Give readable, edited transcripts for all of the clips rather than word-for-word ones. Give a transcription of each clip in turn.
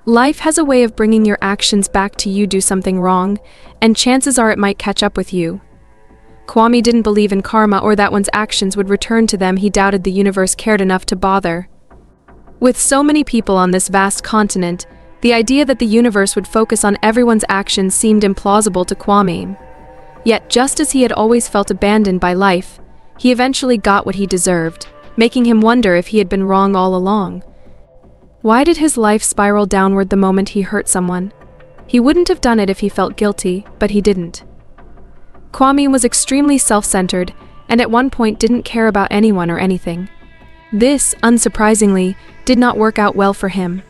Life has a way of bringing your actions back to you do something wrong, and chances are it might catch up with you. Kwame didn't believe in karma or that one's actions would return to them. He doubted the universe cared enough to bother. With so many people on this vast continent, the idea that the universe would focus on everyone's actions seemed implausible to Kwame. Yet, just as he had always felt abandoned by life, he eventually got what he deserved, making him wonder if he had been wrong all along. Why did his life spiral downward the moment he hurt someone? He wouldn't have done it if he felt guilty, but he didn't. Kwame was extremely self-centered, and at one point didn't care about anyone or anything. This, unsurprisingly, did not work out well for him.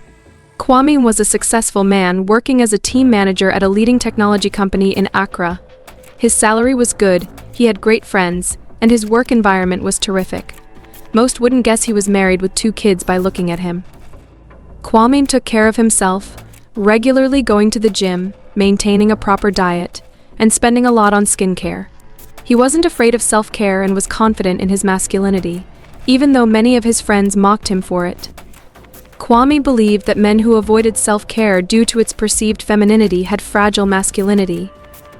Kwame was a successful man working as a team manager at a leading technology company in Accra. His salary was good, he had great friends, and his work environment was terrific. Most wouldn't guess he was married with 2 kids by looking at him. Kwame took care of himself, regularly going to the gym, maintaining a proper diet, and spending a lot on skincare. He wasn't afraid of self-care and was confident in his masculinity, even though many of his friends mocked him for it. Kwame believed that men who avoided self-care due to its perceived femininity had fragile masculinity.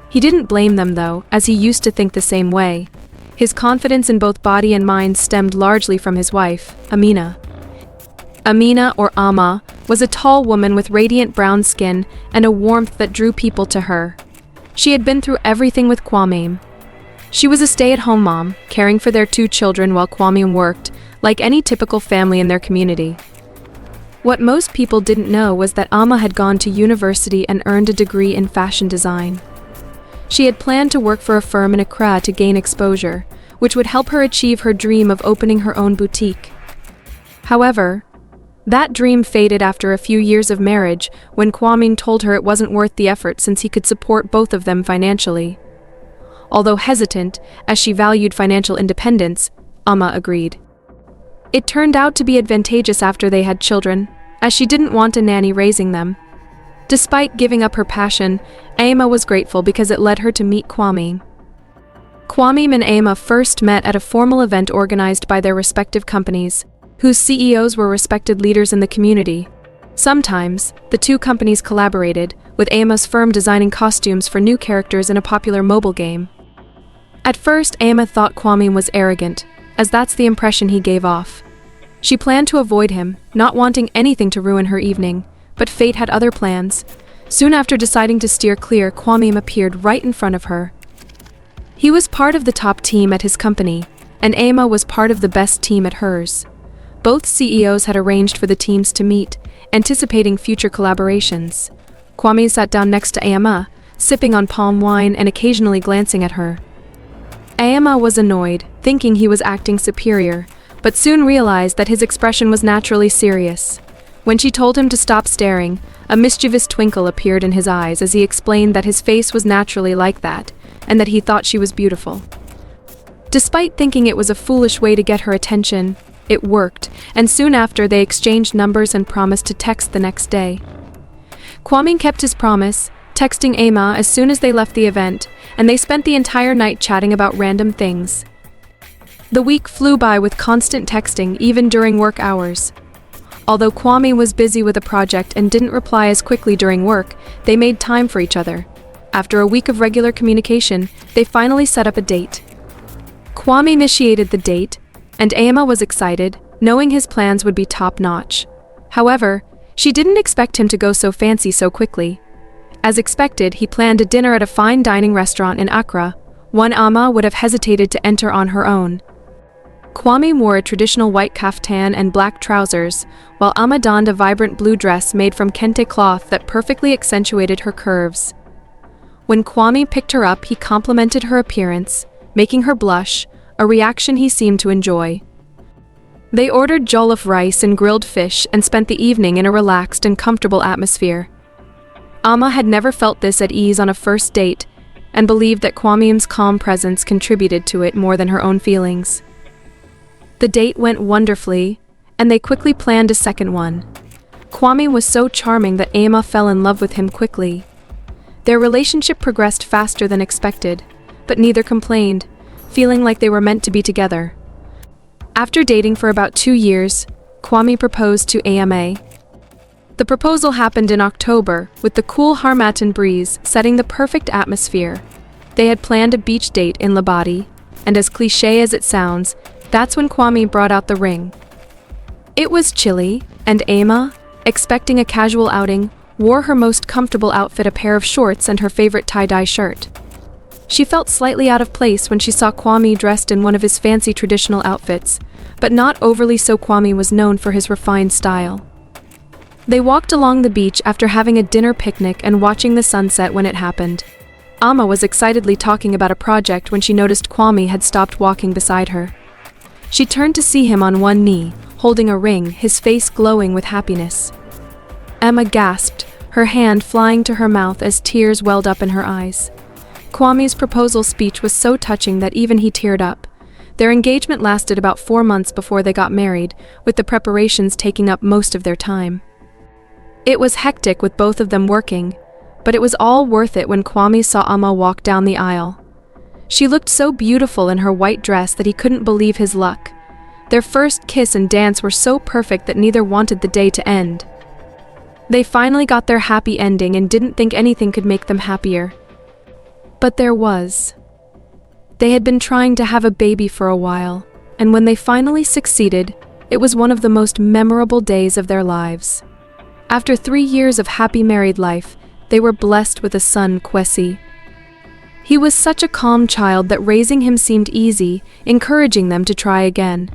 He didn't blame them though, as he used to think the same way. His confidence in both body and mind stemmed largely from his wife, Amina. Amina, or Amma, was a tall woman with radiant brown skin and a warmth that drew people to her. She had been through everything with Kwame. She was a stay-at-home mom, caring for their 2 children while Kwame worked, like any typical family in their community. What most people didn't know was that Amma had gone to university and earned a degree in fashion design. She had planned to work for a firm in Accra to gain exposure, which would help her achieve her dream of opening her own boutique. However, that dream faded after a few years of marriage when Kwame told her it wasn't worth the effort since he could support both of them financially. Although hesitant, as she valued financial independence, Amma agreed. It turned out to be advantageous after they had children, as she didn't want a nanny raising them. Despite giving up her passion, Amma was grateful because it led her to meet Kwame. Kwame and Amma first met at a formal event organized by their respective companies, whose CEOs were respected leaders in the community. Sometimes, the 2 companies collaborated, with Amma's firm designing costumes for new characters in a popular mobile game. At first, Amma thought Kwame was arrogant, as that's the impression he gave off. She planned to avoid him, not wanting anything to ruin her evening, but fate had other plans. Soon after deciding to steer clear, Kwame appeared right in front of her. He was part of the top team at his company, and Amma was part of the best team at hers. Both CEOs had arranged for the teams to meet, anticipating future collaborations. Kwame sat down next to Amma, sipping on palm wine and occasionally glancing at her. Amma was annoyed, thinking he was acting superior, but soon realized that his expression was naturally serious. When she told him to stop staring, a mischievous twinkle appeared in his eyes as he explained that his face was naturally like that, and that he thought she was beautiful. Despite thinking it was a foolish way to get her attention, it worked, and soon after they exchanged numbers and promised to text the next day. Kwame kept his promise, texting Amma as soon as they left the event, and they spent the entire night chatting about random things. The week flew by with constant texting even during work hours. Although Kwame was busy with a project and didn't reply as quickly during work, they made time for each other. After a week of regular communication, they finally set up a date. Kwame initiated the date, and Amma was excited, knowing his plans would be top-notch. However, she didn't expect him to go so fancy so quickly. As expected, he planned a dinner at a fine dining restaurant in Accra, one Amma would have hesitated to enter on her own. Kwame wore a traditional white kaftan and black trousers, while Amma donned a vibrant blue dress made from kente cloth that perfectly accentuated her curves. When Kwame picked her up, he complimented her appearance, making her blush, a reaction he seemed to enjoy. They ordered jollof rice and grilled fish and spent the evening in a relaxed and comfortable atmosphere. Amma had never felt this at ease on a first date, and believed that Kwame's calm presence contributed to it more than her own feelings. The date went wonderfully, and they quickly planned a second one. Kwame was so charming that Amma fell in love with him quickly. Their relationship progressed faster than expected, but neither complained, feeling like they were meant to be together. After dating for about 2 years, Kwame proposed to Amma. The proposal happened in October, with the cool Harmattan breeze setting the perfect atmosphere. They had planned a beach date in Labadi, and as cliché as it sounds, that's when Kwame brought out the ring. It was chilly, and Emma, expecting a casual outing, wore her most comfortable outfit, a pair of shorts and her favorite tie-dye shirt. She felt slightly out of place when she saw Kwame dressed in one of his fancy traditional outfits, but not overly so. Kwame was known for his refined style. They walked along the beach after having a dinner picnic and watching the sunset when it happened. Amma was excitedly talking about a project when she noticed Kwame had stopped walking beside her. She turned to see him on one knee, holding a ring, his face glowing with happiness. Emma gasped, her hand flying to her mouth as tears welled up in her eyes. Kwame's proposal speech was so touching that even he teared up. Their engagement lasted about 4 months before they got married, with the preparations taking up most of their time. It was hectic with both of them working, but it was all worth it when Kwame saw Amma walk down the aisle. She looked so beautiful in her white dress that he couldn't believe his luck. Their first kiss and dance were so perfect that neither wanted the day to end. They finally got their happy ending and didn't think anything could make them happier. But there was. They had been trying to have a baby for a while, and when they finally succeeded, it was one of the most memorable days of their lives. After 3 years of happy married life, they were blessed with a son, Kwesi. He was such a calm child that raising him seemed easy, encouraging them to try again.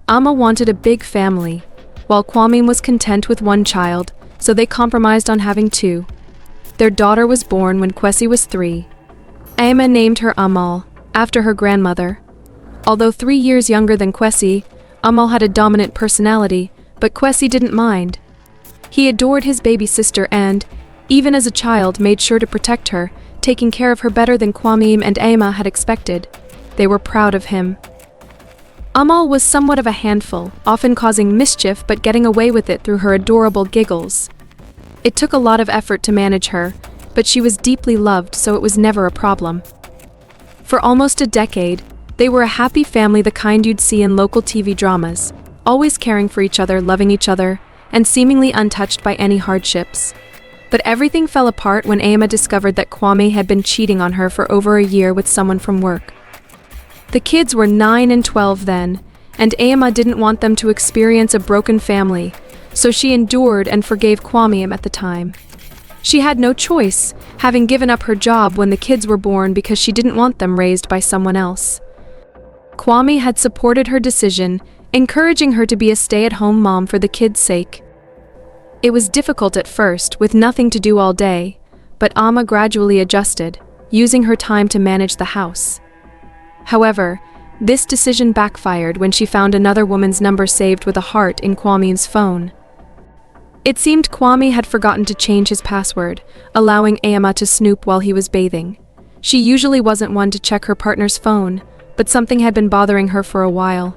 Amma wanted a big family, while Kwame was content with 1 child, so they compromised on having 2. Their daughter was born when Kwesi was 3. Amma named her Amal, after her grandmother. Although 3 years younger than Kwesi, Amal had a dominant personality, but Kwesi didn't mind. He adored his baby sister and, even as a child, made sure to protect her, taking care of her better than Kwame and Emma had expected. They were proud of him. Amal was somewhat of a handful, often causing mischief but getting away with it through her adorable giggles. It took a lot of effort to manage her, but she was deeply loved, so it was never a problem. For almost a decade, they were a happy family, the kind you'd see in local TV dramas, always caring for each other, loving each other, and seemingly untouched by any hardships. But everything fell apart when Emma discovered that Kwame had been cheating on her for over a year with someone from work. The kids were 9 and 12 then, and Emma didn't want them to experience a broken family, so she endured and forgave Kwame at the time. She had no choice, having given up her job when the kids were born because she didn't want them raised by someone else. Kwame had supported her decision, encouraging her to be a stay-at-home mom for the kids' sake. It was difficult at first, with nothing to do all day, but Amma gradually adjusted, using her time to manage the house. However, this decision backfired when she found another woman's number saved with a heart in Kwame's phone. It seemed Kwame had forgotten to change his password, allowing Emma to snoop while he was bathing. She usually wasn't one to check her partner's phone, but something had been bothering her for a while.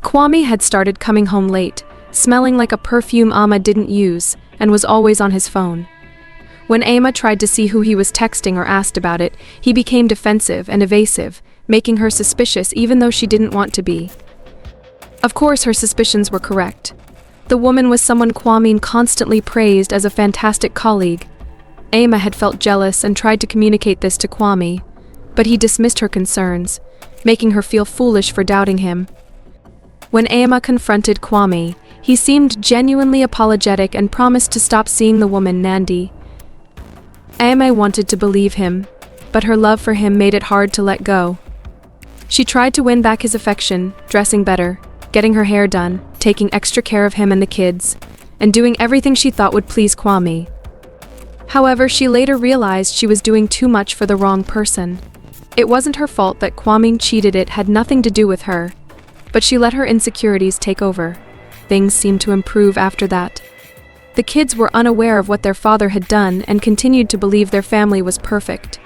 Kwame had started coming home late, smelling like a perfume Amma didn't use, and was always on his phone. When Emma tried to see who he was texting or asked about it, he became defensive and evasive, making her suspicious even though she didn't want to be. Of course, her suspicions were correct. The woman was someone Kwame constantly praised as a fantastic colleague. Emma had felt jealous and tried to communicate this to Kwame, but he dismissed her concerns, making her feel foolish for doubting him. When Emma confronted Kwame, he seemed genuinely apologetic and promised to stop seeing the woman Nandi. Emma wanted to believe him, but her love for him made it hard to let go. She tried to win back his affection, dressing better, getting her hair done, taking extra care of him and the kids, and doing everything she thought would please Kwame. However, she later realized she was doing too much for the wrong person. It wasn't her fault that Kwame cheated, it had nothing to do with her, but she let her insecurities take over. Things seemed to improve after that. The kids were unaware of what their father had done and continued to believe their family was perfect.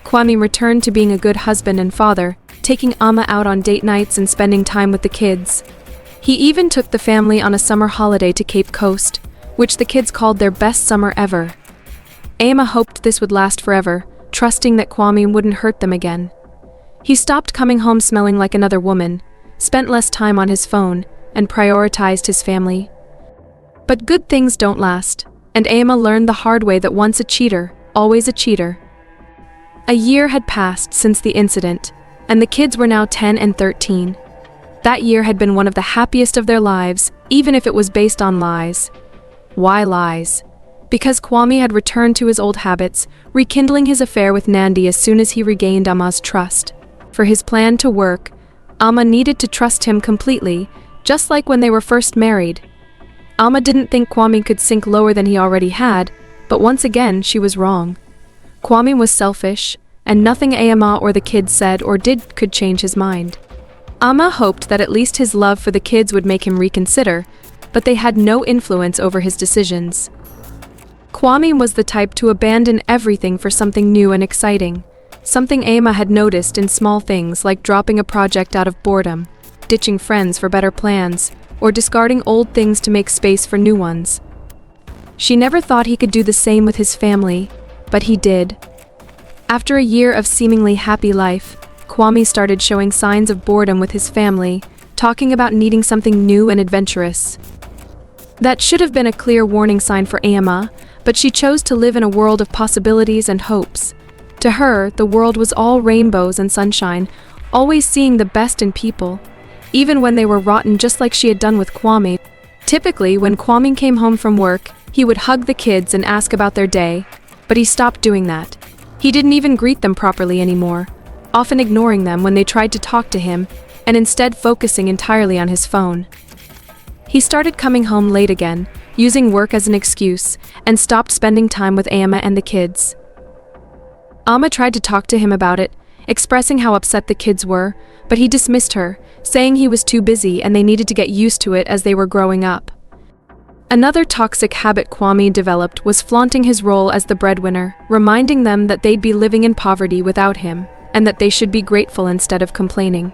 Kwame returned to being a good husband and father, taking Amma out on date nights and spending time with the kids. He even took the family on a summer holiday to Cape Coast, which the kids called their best summer ever. Emma hoped this would last forever, trusting that Kwame wouldn't hurt them again. He stopped coming home smelling like another woman, spent less time on his phone, and prioritized his family. But good things don't last, and Emma learned the hard way that once a cheater, always a cheater. A year had passed since the incident, and the kids were now 10 and 13. That year had been one of the happiest of their lives, even if it was based on lies. Why lies? Because Kwame had returned to his old habits, rekindling his affair with Nandi as soon as he regained Ama's trust. For his plan to work, Ama needed to trust him completely, just like when they were first married. Ama didn't think Kwame could sink lower than he already had, but once again she was wrong. Kwame was selfish, and nothing Ama or the kids said or did could change his mind. Ama hoped that at least his love for the kids would make him reconsider, but they had no influence over his decisions. Kwame was the type to abandon everything for something new and exciting, something Ama had noticed in small things like dropping a project out of boredom, ditching friends for better plans, or discarding old things to make space for new ones. She never thought he could do the same with his family, but he did. After a year of seemingly happy life, Kwame started showing signs of boredom with his family, talking about needing something new and adventurous. That should have been a clear warning sign for Ama, but she chose to live in a world of possibilities and hopes. To her, the world was all rainbows and sunshine, always seeing the best in people, even when they were rotten, just like she had done with Kwame. Typically, when Kwame came home from work, he would hug the kids and ask about their day, but he stopped doing that. He didn't even greet them properly anymore, often ignoring them when they tried to talk to him, and instead focusing entirely on his phone. He started coming home late again, using work as an excuse, and stopped spending time with Ama and the kids. Ama tried to talk to him about it, expressing how upset the kids were, but he dismissed her, saying he was too busy and they needed to get used to it as they were growing up. Another toxic habit Kwame developed was flaunting his role as the breadwinner, reminding them that they'd be living in poverty without him, and that they should be grateful instead of complaining.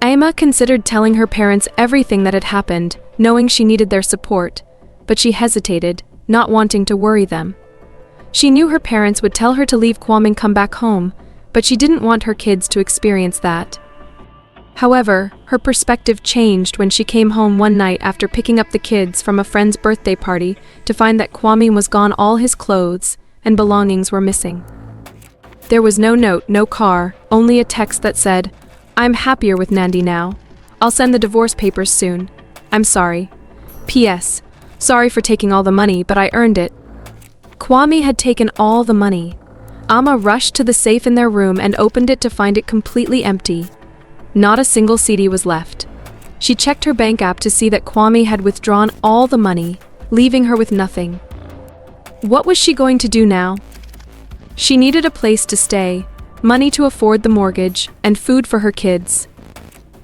Ama considered telling her parents everything that had happened, knowing she needed their support, but she hesitated, not wanting to worry them. She knew her parents would tell her to leave Kwame and come back home, but she didn't want her kids to experience that. However, her perspective changed when she came home one night after picking up the kids from a friend's birthday party to find that Kwame was gone, all his clothes and belongings were missing. There was no note, no car, only a text that said, "I'm happier with Nandi now. I'll send the divorce papers soon. I'm sorry. P.S. Sorry for taking all the money, but I earned it." Kwame had taken all the money. Ama rushed to the safe in their room and opened it to find it completely empty. Not a single CD was left. She checked her bank app to see that Kwame had withdrawn all the money, leaving her with nothing. What was she going to do now? She needed a place to stay, money to afford the mortgage, and food for her kids.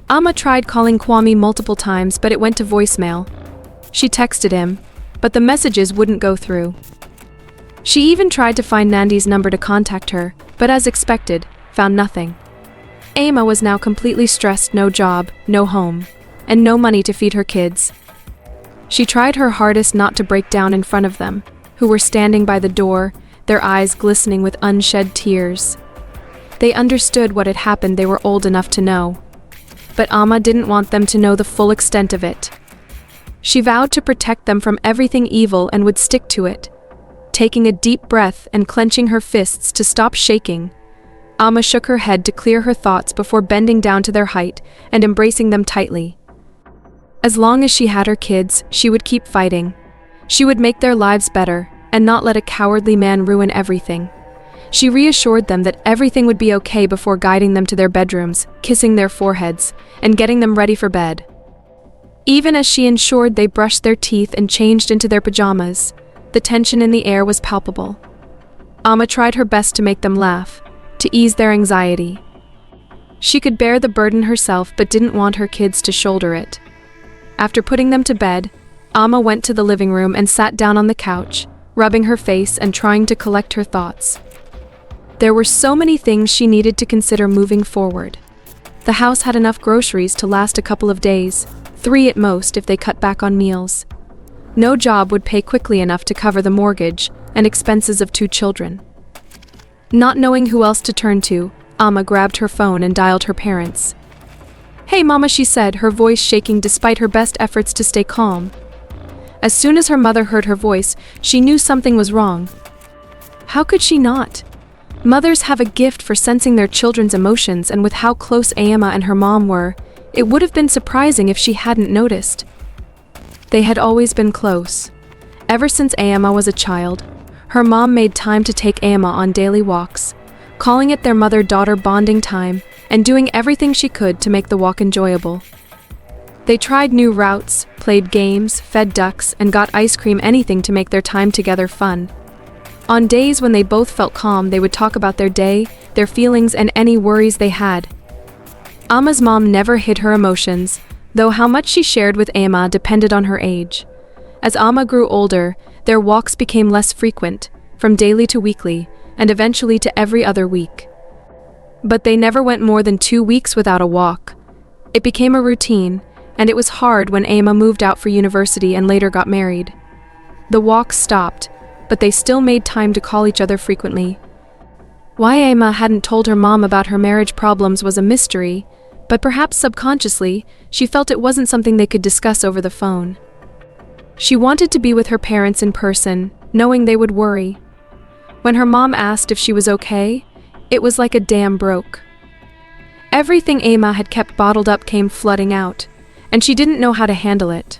Ama tried calling Kwame multiple times, but it went to voicemail. She texted him, but the messages wouldn't go through. She even tried to find Nandi's number to contact her, but as expected, found nothing. Ama was now completely stressed, no job, no home, and no money to feed her kids. She tried her hardest not to break down in front of them, who were standing by the door, their eyes glistening with unshed tears. They understood what had happened, they were old enough to know. But Ama didn't want them to know the full extent of it. She vowed to protect them from everything evil and would stick to it. Taking a deep breath and clenching her fists to stop shaking, Ama shook her head to clear her thoughts before bending down to their height and embracing them tightly. As long as she had her kids, she would keep fighting. She would make their lives better and not let a cowardly man ruin everything. She reassured them that everything would be okay before guiding them to their bedrooms, kissing their foreheads, and getting them ready for bed. Even as she ensured they brushed their teeth and changed into their pajamas, the tension in the air was palpable. Ama tried her best to make them laugh, to ease their anxiety. She could bear the burden herself but didn't want her kids to shoulder it. After putting them to bed, Ama went to the living room and sat down on the couch, rubbing her face and trying to collect her thoughts. There were so many things she needed to consider moving forward. The house had enough groceries to last a couple of days, 3 at most if they cut back on meals. No job would pay quickly enough to cover the mortgage and expenses of 2 children. Not knowing who else to turn to, Ama grabbed her phone and dialed her parents. "Hey Mama," she said, her voice shaking despite her best efforts to stay calm. As soon as her mother heard her voice, she knew something was wrong. How could she not? Mothers have a gift for sensing their children's emotions, and with how close Emma and her mom were, it would have been surprising if she hadn't noticed. They had always been close. Ever since Emma was a child, her mom made time to take Emma on daily walks, calling it their mother-daughter bonding time and doing everything she could to make the walk enjoyable. They tried new routes, played games, fed ducks, and got ice cream, anything to make their time together fun. On days when they both felt calm, they would talk about their day, their feelings, and any worries they had. Emma's mom never hid her emotions, though how much she shared with Emma depended on her age. As Emma grew older, their walks became less frequent, from daily to weekly, and eventually to every other week. But they never went more than 2 weeks without a walk. It became a routine, and it was hard when Emma moved out for university and later got married. The walks stopped, but they still made time to call each other frequently. Why Emma hadn't told her mom about her marriage problems was a mystery, but perhaps subconsciously, she felt it wasn't something they could discuss over the phone. She wanted to be with her parents in person, knowing they would worry. When her mom asked if she was okay, it was like a dam broke. Everything Emma had kept bottled up came flooding out, and she didn't know how to handle it.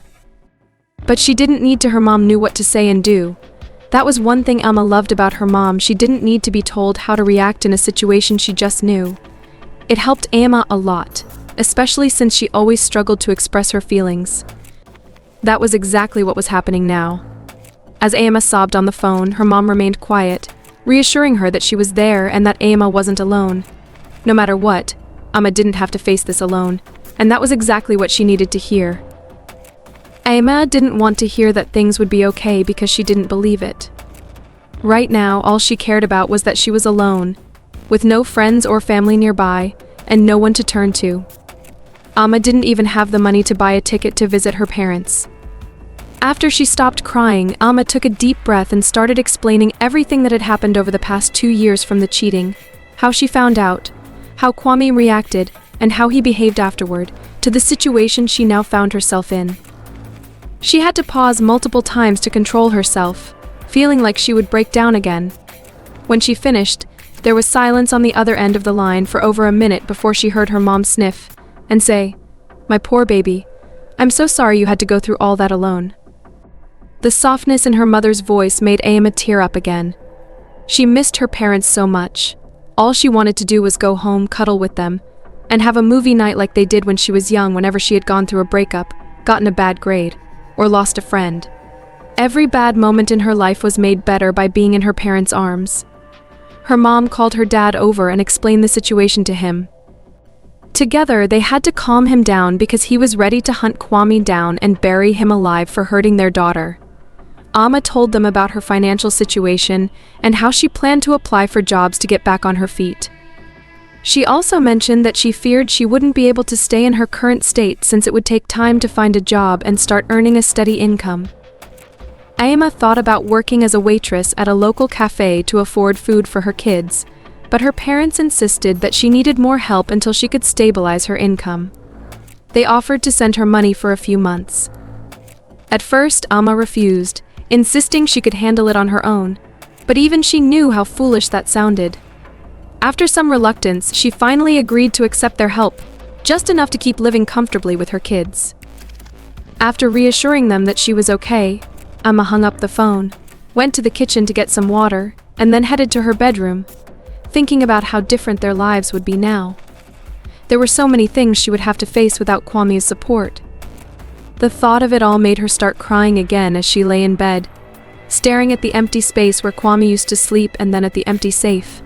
But she didn't need to. Her mom knew what to say and do. That was one thing Emma loved about her mom. She didn't need to be told how to react in a situation, she just knew. It helped Emma a lot, especially since she always struggled to express her feelings. That was exactly what was happening now. As Emma sobbed on the phone, her mom remained quiet, reassuring her that she was there and that Emma wasn't alone. No matter what, Emma didn't have to face this alone, and that was exactly what she needed to hear. Emma didn't want to hear that things would be okay because she didn't believe it. Right now, all she cared about was that she was alone, with no friends or family nearby, and no one to turn to. Emma didn't even have the money to buy a ticket to visit her parents. After she stopped crying, Emma took a deep breath and started explaining everything that had happened over the past 2 years, from the cheating, how she found out, how Kwame reacted, and how he behaved afterward, to the situation she now found herself in. She had to pause multiple times to control herself, feeling like she would break down again. When she finished, there was silence on the other end of the line for over a minute before she heard her mom sniff and say, "My poor baby, I'm so sorry you had to go through all that alone." The softness in her mother's voice made Emma tear up again. She missed her parents so much. All she wanted to do was go home, cuddle with them, and have a movie night like they did when she was young, whenever she had gone through a breakup, gotten a bad grade, or lost a friend. Every bad moment in her life was made better by being in her parents' arms. Her mom called her dad over and explained the situation to him. Together, they had to calm him down because he was ready to hunt Kwame down and bury him alive for hurting their daughter. Emma told them about her financial situation and how she planned to apply for jobs to get back on her feet. She also mentioned that she feared she wouldn't be able to stay in her current state since it would take time to find a job and start earning a steady income. Emma thought about working as a waitress at a local cafe to afford food for her kids, but her parents insisted that she needed more help until she could stabilize her income. They offered to send her money for a few months. At first, Emma refused, insisting she could handle it on her own, but even she knew how foolish that sounded. After some reluctance, she finally agreed to accept their help, just enough to keep living comfortably with her kids. After reassuring them that she was okay, Emma hung up the phone, went to the kitchen to get some water, and then headed to her bedroom, thinking about how different their lives would be now. There were so many things she would have to face without Kwame's support. The thought of it all made her start crying again as she lay in bed, staring at the empty space where Kwame used to sleep and then at the empty safe.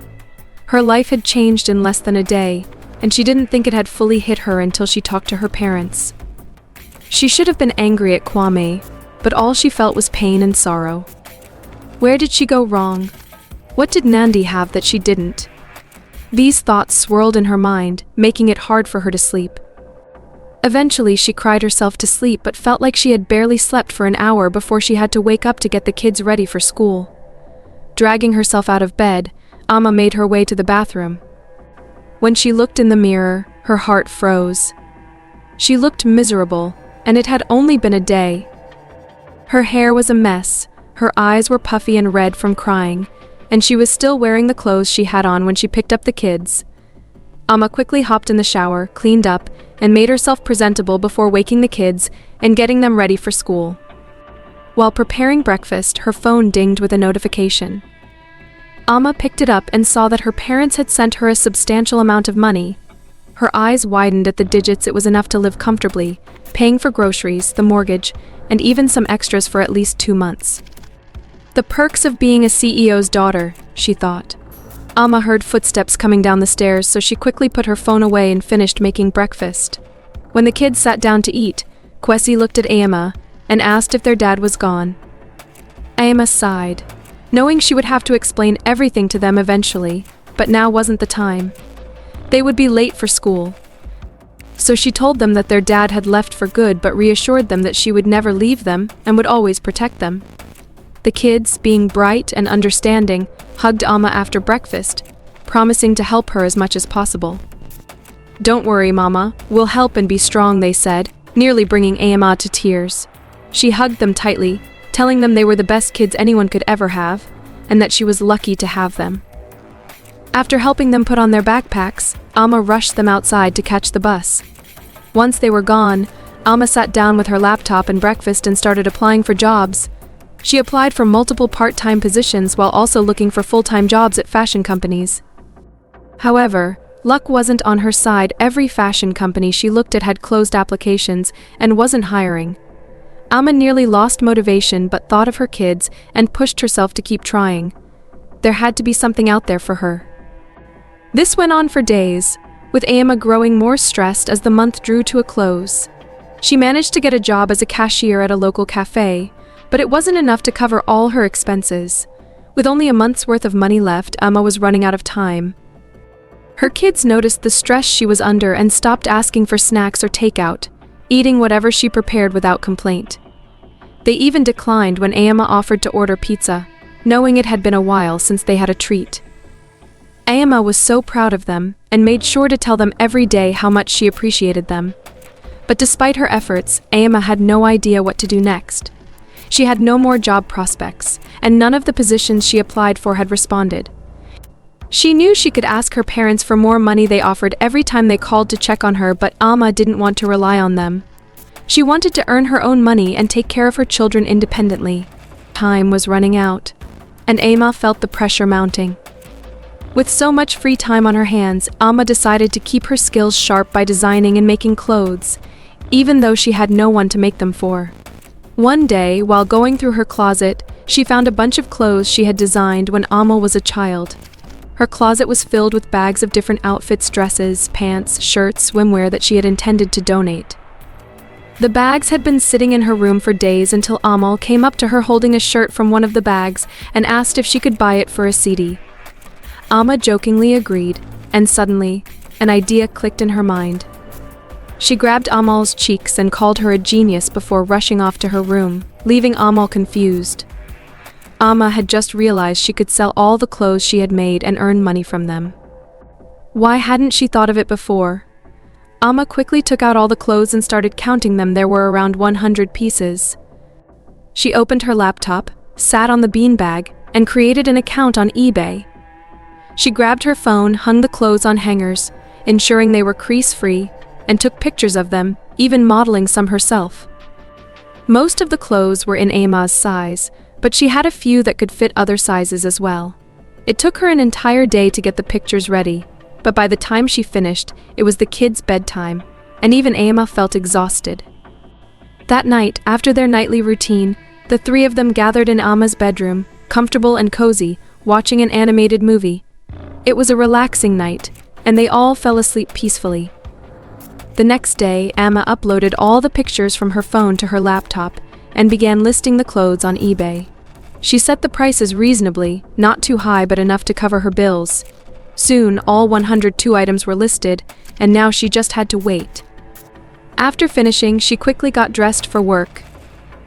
Her life had changed in less than a day, and she didn't think it had fully hit her until she talked to her parents. She should have been angry at Kwame, but all she felt was pain and sorrow. Where did she go wrong? What did Nandi have that she didn't? These thoughts swirled in her mind, making it hard for her to sleep. Eventually, she cried herself to sleep but felt like she had barely slept for an hour before she had to wake up to get the kids ready for school. Dragging herself out of bed, Emma made her way to the bathroom. When she looked in the mirror, her heart froze. She looked miserable, and it had only been a day. Her hair was a mess, her eyes were puffy and red from crying, and she was still wearing the clothes she had on when she picked up the kids. Amma quickly hopped in the shower, cleaned up, and made herself presentable before waking the kids and getting them ready for school. While preparing breakfast, her phone dinged with a notification. Amma picked it up and saw that her parents had sent her a substantial amount of money. Her eyes widened at the digits. It was enough to live comfortably, paying for groceries, the mortgage, and even some extras for at least 2 months. The perks of being a CEO's daughter, she thought. Amma heard footsteps coming down the stairs, so she quickly put her phone away and finished making breakfast. When the kids sat down to eat, Kwesi looked at Amma and asked if their dad was gone. Amma sighed, knowing she would have to explain everything to them eventually, but now wasn't the time. They would be late for school. So she told them that their dad had left for good, but reassured them that she would never leave them and would always protect them. The kids, being bright and understanding, hugged Amma after breakfast, promising to help her as much as possible. "Don't worry, Mama, we'll help and be strong," they said, nearly bringing Amma to tears. She hugged them tightly, telling them they were the best kids anyone could ever have, and that she was lucky to have them. After helping them put on their backpacks, Amma rushed them outside to catch the bus. Once they were gone, Amma sat down with her laptop and breakfast and started applying for jobs. She applied for multiple part-time positions while also looking for full-time jobs at fashion companies. However, luck wasn't on her side. Every fashion company she looked at had closed applications and wasn't hiring. Amma nearly lost motivation but thought of her kids and pushed herself to keep trying. There had to be something out there for her. This went on for days, with Amma growing more stressed as the month drew to a close. She managed to get a job as a cashier at a local cafe, but it wasn't enough to cover all her expenses. With only a month's worth of money left, Amma was running out of time. Her kids noticed the stress she was under and stopped asking for snacks or takeout, eating whatever she prepared without complaint. They even declined when Amma offered to order pizza, knowing it had been a while since they had a treat. Amma was so proud of them and made sure to tell them every day how much she appreciated them. But despite her efforts, Amma had no idea what to do next. She had no more job prospects, and none of the positions she applied for had responded. She knew she could ask her parents for more money they offered every time they called to check on her, but Amma didn't want to rely on them. She wanted to earn her own money and take care of her children independently. Time was running out, and Amma felt the pressure mounting. With so much free time on her hands, Amma decided to keep her skills sharp by designing and making clothes, even though she had no one to make them for. One day, while going through her closet, she found a bunch of clothes she had designed when Amma was a child. Her closet was filled with bags of different outfits, dresses, pants, shirts, swimwear that she had intended to donate. The bags had been sitting in her room for days until Amal came up to her holding a shirt from one of the bags and asked if she could buy it for a CD. Amma jokingly agreed, and suddenly, an idea clicked in her mind. She grabbed Amal's cheeks and called her a genius before rushing off to her room, leaving Amal confused. Amma had just realized she could sell all the clothes she had made and earn money from them. Why hadn't she thought of it before? Amma quickly took out all the clothes and started counting them. There were around 100 pieces. She opened her laptop, sat on the beanbag, and created an account on eBay. She grabbed her phone, hung the clothes on hangers, ensuring they were crease-free, and took pictures of them, even modeling some herself. Most of the clothes were in Amma's size, but she had a few that could fit other sizes as well. It took her an entire day to get the pictures ready, but by the time she finished, it was the kids' bedtime, and even Amma felt exhausted. That night, after their nightly routine, the three of them gathered in Amma's bedroom, comfortable and cozy, watching an animated movie. It was a relaxing night, and they all fell asleep peacefully. The next day, Amma uploaded all the pictures from her phone to her laptop and began listing the clothes on eBay. She set the prices reasonably, not too high but enough to cover her bills. Soon, all 102 items were listed, and now she just had to wait. After finishing, she quickly got dressed for work.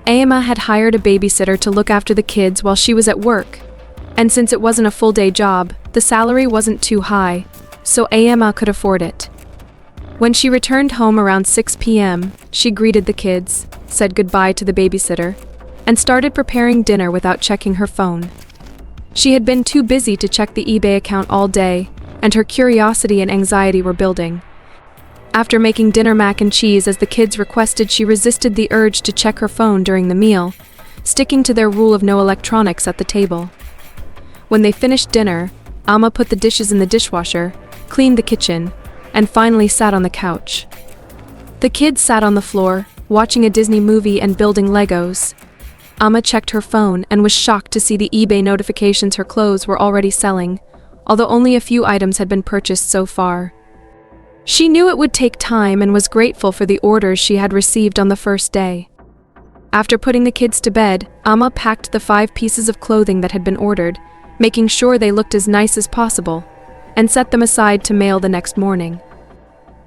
Amma had hired a babysitter to look after the kids while she was at work, and since it wasn't a full-day job, the salary wasn't too high, so Amma could afford it. When she returned home around 6 p.m., she greeted the kids, said goodbye to the babysitter, and started preparing dinner without checking her phone. She had been too busy to check the eBay account all day, and her curiosity and anxiety were building. After making dinner mac and cheese as the kids requested, she resisted the urge to check her phone during the meal, sticking to their rule of no electronics at the table. When they finished dinner, Alma put the dishes in the dishwasher, cleaned the kitchen, and finally sat on the couch. The kids sat on the floor, watching a Disney movie and building Legos. Alma checked her phone and was shocked to see the eBay notifications her clothes were already selling, although only a few items had been purchased so far. She knew it would take time and was grateful for the orders she had received on the first day. After putting the kids to bed, Alma packed the 5 pieces of clothing that had been ordered, making sure they looked as nice as possible, and set them aside to mail the next morning.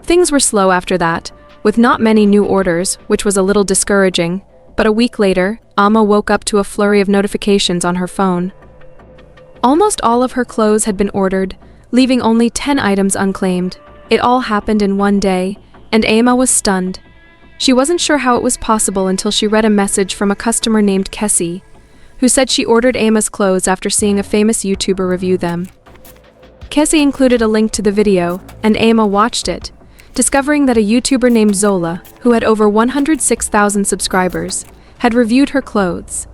Things were slow after that, with not many new orders, which was a little discouraging, but a week later, Alma woke up to a flurry of notifications on her phone. Almost all of her clothes had been ordered, leaving only 10 items unclaimed. It all happened in one day, and Alma was stunned. She wasn't sure how it was possible until she read a message from a customer named Kessie, who said she ordered Alma's clothes after seeing a famous YouTuber review them. Kessie included a link to the video, and Alma watched it, discovering that a YouTuber named Zola, who had over 106,000 subscribers, had reviewed her clothes.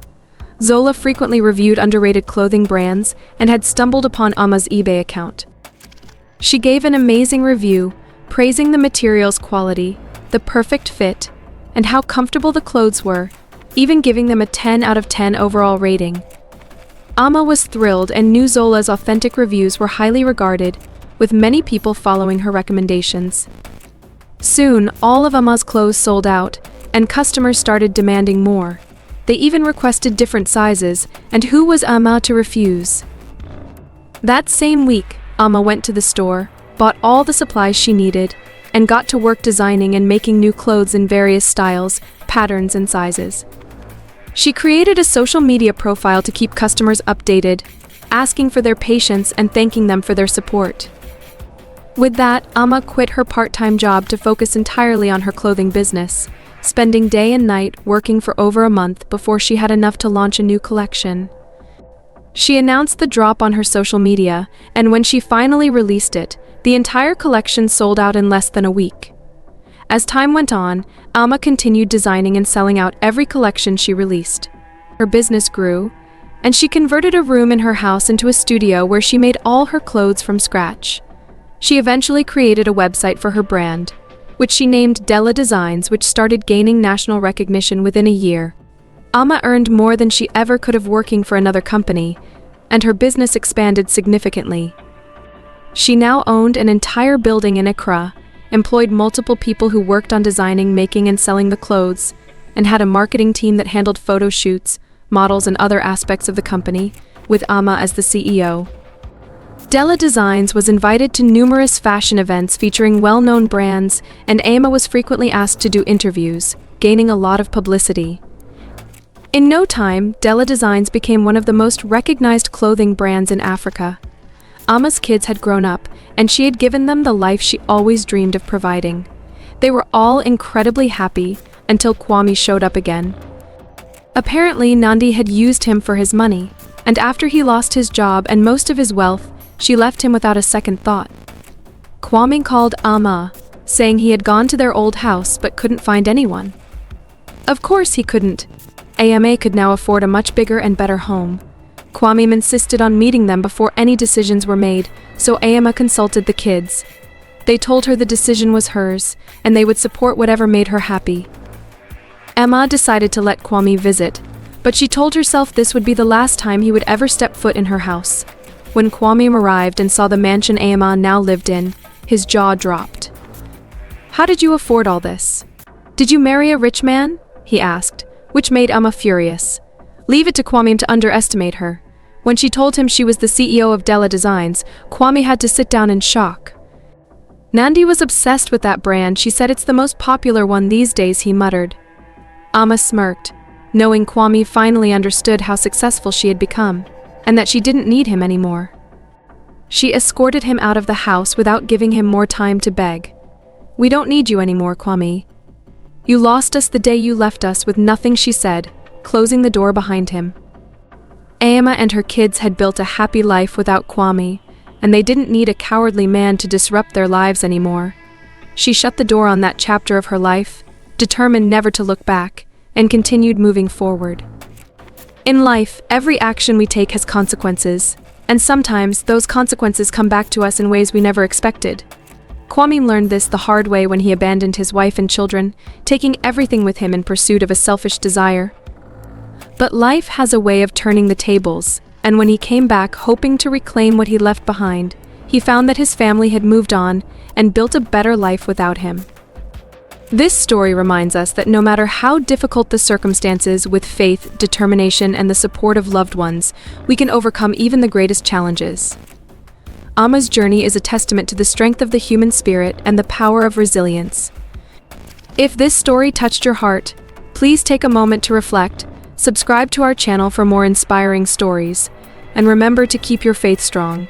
Zola frequently reviewed underrated clothing brands and had stumbled upon Alma's eBay account. She gave an amazing review, praising the material's quality, the perfect fit, and how comfortable the clothes were, even giving them a 10 out of 10 overall rating. Alma was thrilled and knew Zola's authentic reviews were highly regarded, with many people following her recommendations. Soon, all of Alma's clothes sold out, and customers started demanding more. They even requested different sizes, and who was Alma to refuse? That same week, Alma went to the store, bought all the supplies she needed, and got to work designing and making new clothes in various styles, patterns, and sizes. She created a social media profile to keep customers updated, asking for their patience and thanking them for their support. With that, Alma quit her part-time job to focus entirely on her clothing business, spending day and night working for over a month before she had enough to launch a new collection. She announced the drop on her social media, and when she finally released it, the entire collection sold out in less than a week. As time went on, Alma continued designing and selling out every collection she released. Her business grew, and she converted a room in her house into a studio where she made all her clothes from scratch. She eventually created a website for her brand, which she named Della Designs, which started gaining national recognition within a year. Alma earned more than she ever could have working for another company, and her business expanded significantly. She now owned an entire building in Accra, employed multiple people who worked on designing, making, and selling the clothes, and had a marketing team that handled photo shoots, models, and other aspects of the company, with Alma as the CEO. Della Designs was invited to numerous fashion events featuring well-known brands, and Alma was frequently asked to do interviews, gaining a lot of publicity. In no time, Della Designs became one of the most recognized clothing brands in Africa. Alma's kids had grown up, and she had given them the life she always dreamed of providing. They were all incredibly happy until Kwame showed up again. Apparently, Nandi had used him for his money, and after he lost his job and most of his wealth, she left him without a second thought. Kwame called Alma, saying he had gone to their old house but couldn't find anyone. Of course he couldn't. AMA could now afford a much bigger and better home. Kwame insisted on meeting them before any decisions were made, so Alma consulted the kids. They told her the decision was hers, and they would support whatever made her happy. Emma decided to let Kwame visit, but she told herself this would be the last time he would ever step foot in her house. When Kwame arrived and saw the mansion Emma now lived in, his jaw dropped. "How did you afford all this? Did you marry a rich man?" he asked, which made Emma furious. Leave it to Kwame to underestimate her. When she told him she was the CEO of Della Designs, Kwame had to sit down in shock. Nandi was obsessed with that brand. She said it's the most popular one these days, he muttered. Amma smirked, knowing Kwame finally understood how successful she had become, and that she didn't need him anymore. She escorted him out of the house without giving him more time to beg. "We don't need you anymore, Kwame. You lost us the day you left us with nothing," she said, closing the door behind him. Aema and her kids had built a happy life without Kwame, and they didn't need a cowardly man to disrupt their lives anymore. She shut the door on that chapter of her life, determined never to look back, and continued moving forward. In life, every action we take has consequences, and sometimes those consequences come back to us in ways we never expected. Kwame learned this the hard way when he abandoned his wife and children, taking everything with him in pursuit of a selfish desire. But life has a way of turning the tables, and when he came back hoping to reclaim what he left behind, he found that his family had moved on and built a better life without him. This story reminds us that no matter how difficult the circumstances, with faith, determination, and the support of loved ones, we can overcome even the greatest challenges. Ama's journey is a testament to the strength of the human spirit and the power of resilience. If this story touched your heart, please take a moment to reflect, subscribe to our channel for more inspiring stories, and remember to keep your faith strong.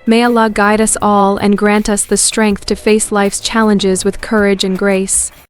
May Allah guide us all and grant us the strength to face life's challenges with courage and grace.